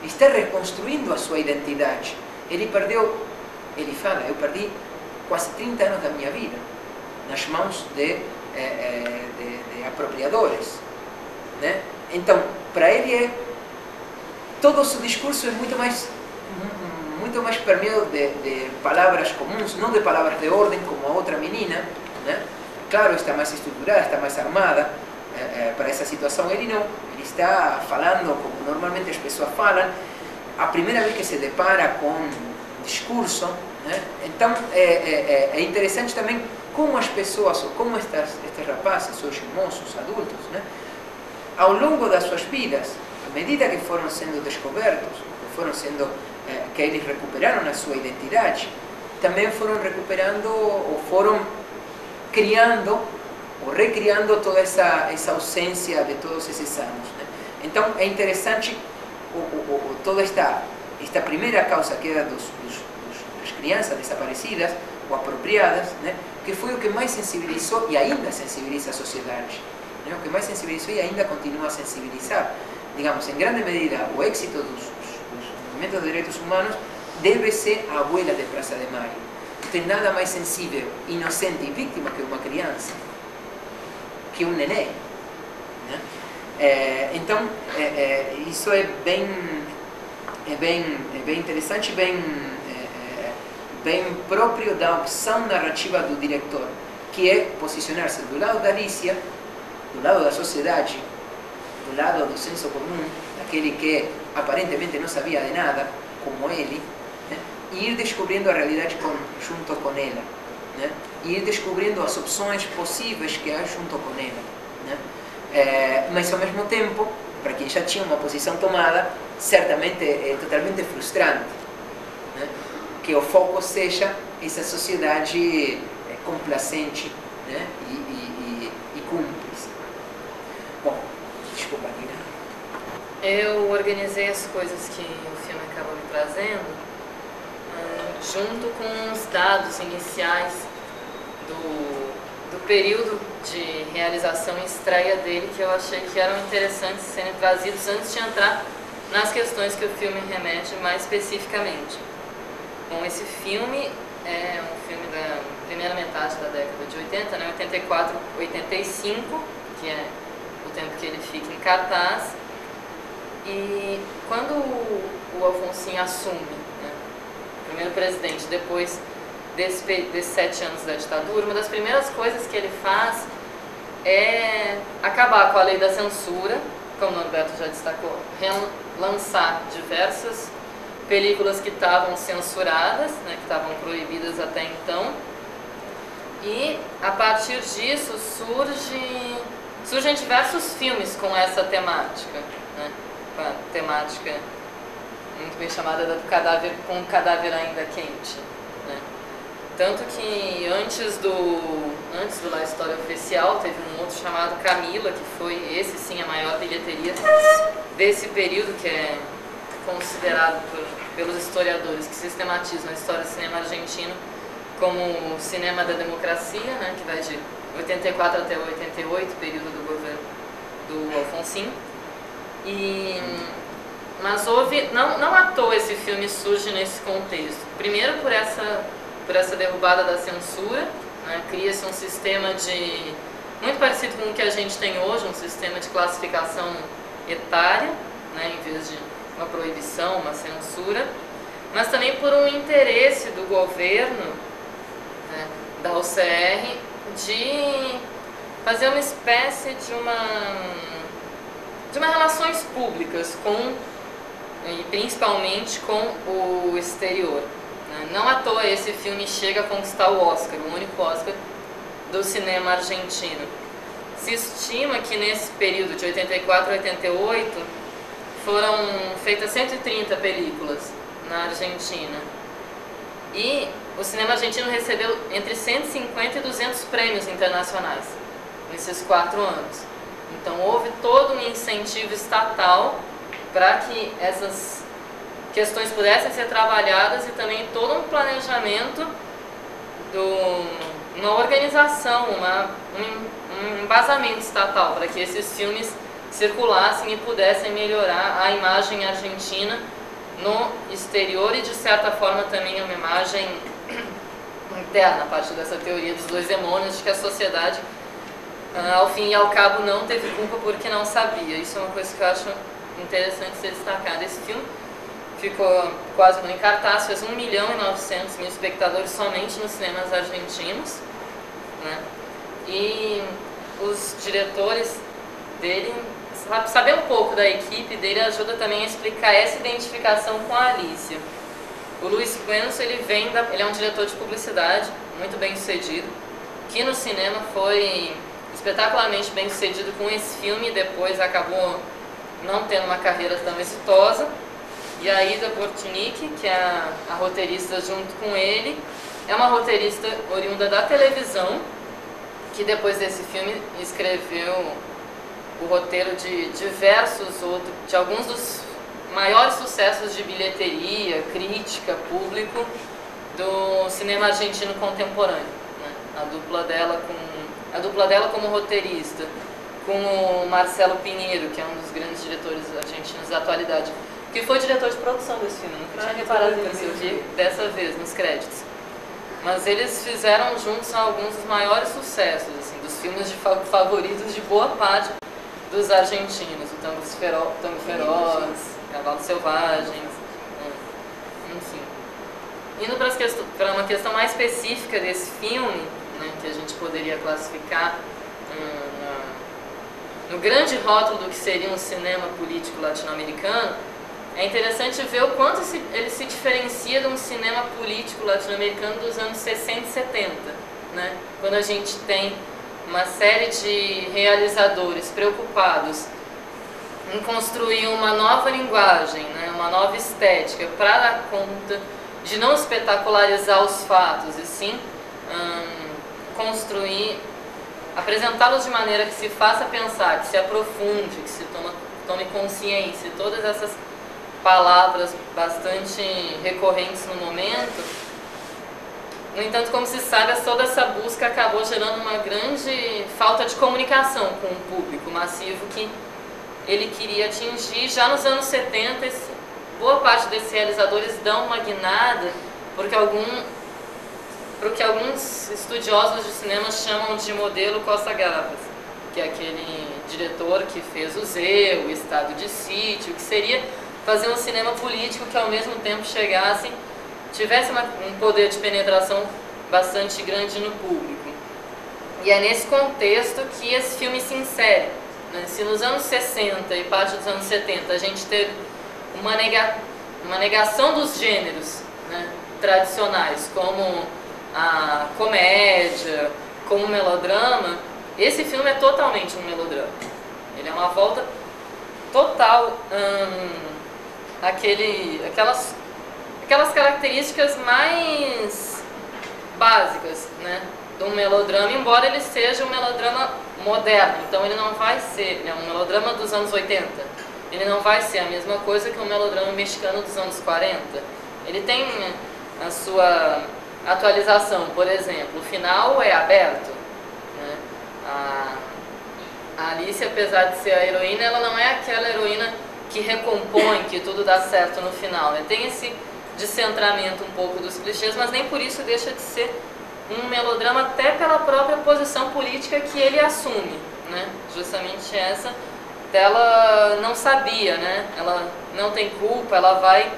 está reconstruindo a sua identidade. Ele fala, eu perdi quase 30 anos da minha vida nas mãos de apropriadores, né? Então, para ele todo o seu discurso é muito mais permeado de palavras comuns, não de palavras de ordem como a outra menina, né? Claro, está mais estruturada, está mais armada para essa situação. Ele não, ele está falando como normalmente as pessoas falam, a primeira vez que se depara com um discurso, né? Então é interessante também como as pessoas, ou como estes rapazes, hoje moços, adultos, né? Ao longo das suas vidas, à medida que foram sendo descobertos, que eles recuperaram a sua identidade, também foram recuperando ou foram criando ou recriando toda essa ausência de todos esses anos, né? Então é interessante toda esta primeira causa, que era das crianças desaparecidas ou apropriadas, né? Que foi o que mais sensibilizou e ainda sensibiliza a sociedade, né? O que mais sensibilizou e ainda continua a sensibilizar. Digamos, em grande medida, o êxito dos movimentos de direitos humanos deve-se à abuela de Praça de Maio. Não tem nada mais sensível, inocente e vítima que uma criança, que um neném, né? Então, isso é bem interessante, bem próprio da opção narrativa do diretor, que é posicionar-se do lado da Alicia, do lado da sociedade, do lado do senso comum, daquele que aparentemente não sabia de nada, como ele, né? E ir descobrindo a realidade junto com ela, né? E ir descobrindo as opções possíveis que há junto com ela, né? Mas ao mesmo tempo, para quem já tinha uma posição tomada, certamente é totalmente frustrante, né? Que o foco seja essa sociedade complacente, né? E cúmplice. Bom, desculpa, Nina. Eu organizei as coisas que o filme acaba me trazendo junto com os dados iniciais do período de realização e estreia dele, que eu achei que eram interessantes serem trazidos antes de entrar nas questões que o filme remete mais especificamente. Bom, esse filme é um filme da primeira metade da década de 80, né, 84, 85, que é o tempo que ele fica em cartaz. E quando o Alfonsin assume, né, o primeiro presidente, depois desses 7 anos da ditadura, uma das primeiras coisas que ele faz é acabar com a lei da censura, como o Norberto já destacou, relançar diversas películas que estavam censuradas, né, que estavam proibidas até então, e a partir disso surgem diversos filmes com essa temática, né, com a temática muito bem chamada do cadáver, com o cadáver ainda quente, né. Tanto que antes do La História Oficial teve um outro chamado Camila, que foi esse sim a maior bilheteria desse período, que é considerado pelos historiadores que sistematizam a história do cinema argentino como o cinema da democracia, né, que vai de 84 até 88, período do governo do Alfonsin. Mas não à toa esse filme surge nesse contexto. Primeiro por essa derrubada da censura, né, cria-se um sistema muito parecido com o que a gente tem hoje, um sistema de classificação etária, né, em vez de uma proibição, uma censura, mas também por um interesse do governo, né, da UCR, de fazer uma espécie de uma relações públicas e principalmente com o exterior. Não à toa esse filme chega a conquistar o Oscar, o único Oscar do cinema argentino. Se estima que nesse período de 84 a 88 foram feitas 130 películas na Argentina. E o cinema argentino recebeu entre 150 e 200 prêmios internacionais nesses 4 anos. Então houve todo um incentivo estatal para que essas questões pudessem ser trabalhadas e também todo um planejamento, uma organização, um embasamento estatal para que esses filmes circulassem e pudessem melhorar a imagem argentina no exterior e, de certa forma, também é uma imagem interna, a partir dessa teoria dos dois demônios, de que a sociedade, ao fim e ao cabo, não teve culpa porque não sabia. Isso é uma coisa que eu acho interessante ser destacada. Esse filme ficou quase em cartaz, fez 1.900.000 espectadores somente nos cinemas argentinos, né? E os diretores dele, saber um pouco da equipe dele ajuda também a explicar essa identificação com a Alicia. O Luis Cuenzo, ele é um diretor de publicidade muito bem sucedido, que no cinema foi espetacularmente bem sucedido com esse filme e depois acabou não tendo uma carreira tão exitosa. E a Ida Bortnick, que é a roteirista junto com ele, é uma roteirista oriunda da televisão, que depois desse filme escreveu o roteiro de de alguns dos maiores sucessos de bilheteria, crítica, público do cinema argentino contemporâneo, né? A dupla dela como roteirista, com o Marcelo Pinheiro, que é um dos grandes diretores argentinos da atualidade, que foi diretor de produção desse filme. Nunca tinha reparado nisso, eu vi dessa vez nos créditos. Mas eles fizeram juntos alguns dos maiores sucessos, assim, dos filmes favoritos de boa parte dos argentinos. O Tango Feroz, Cavalos Selvagens, enfim. Indo para uma questão mais específica desse filme, né, que a gente poderia classificar no grande rótulo do que seria um cinema político latino-americano, é interessante ver o quanto ele se diferencia de um cinema político latino-americano dos anos 60 e 70, né? Quando a gente tem uma série de realizadores preocupados em construir uma nova linguagem, né? Uma nova estética, para dar conta de não espetacularizar os fatos, e sim apresentá-los de maneira que se faça pensar, que se aprofunde, que se tome consciência de todas essas palavras bastante recorrentes no momento. No entanto, como se sabe, toda essa busca acabou gerando uma grande falta de comunicação com o público massivo que ele queria atingir. Já nos anos 70, boa parte desses realizadores dão uma guinada porque alguns estudiosos de cinema chamam de modelo Costa Gavras, que é aquele diretor que fez o Z, o Estado de Sítio, que seria fazer um cinema político que ao mesmo tempo tivesse um poder de penetração bastante grande no público. E é nesse contexto que esse filme se insere, né? Se nos anos 60 e parte dos anos 70 a gente teve uma negação dos gêneros, né, tradicionais, como a comédia, como o melodrama, esse filme é totalmente um melodrama. Ele é uma volta total aquelas características mais básicas, né, de um melodrama, embora ele seja um melodrama moderno. Então ele não vai ser, né, um melodrama dos anos 80, ele não vai ser a mesma coisa que um melodrama mexicano dos anos 40. Ele tem a sua atualização, por exemplo, o final é aberto, né? A Alicia, apesar de ser a heroína, ela não é aquela heroína que recompõe, que tudo dá certo no final, né? Tem esse descentramento um pouco dos clichês, mas nem por isso deixa de ser um melodrama, até pela própria posição política que ele assume, né? Justamente essa dela não sabia, né? Ela não tem culpa, ela vai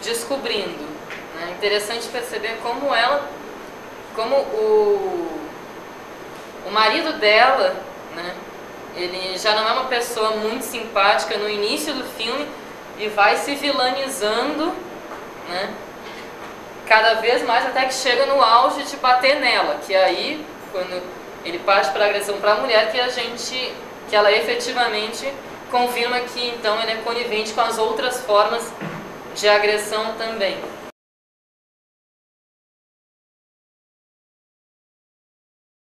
descobrindo. É interessante perceber como o marido dela, né, ele já não é uma pessoa muito simpática no início do filme e vai se vilanizando, né, cada vez mais, até que chega no auge de bater nela, que aí, quando ele parte para a agressão para a mulher, que ela efetivamente confirma que então ele é conivente com as outras formas de agressão também.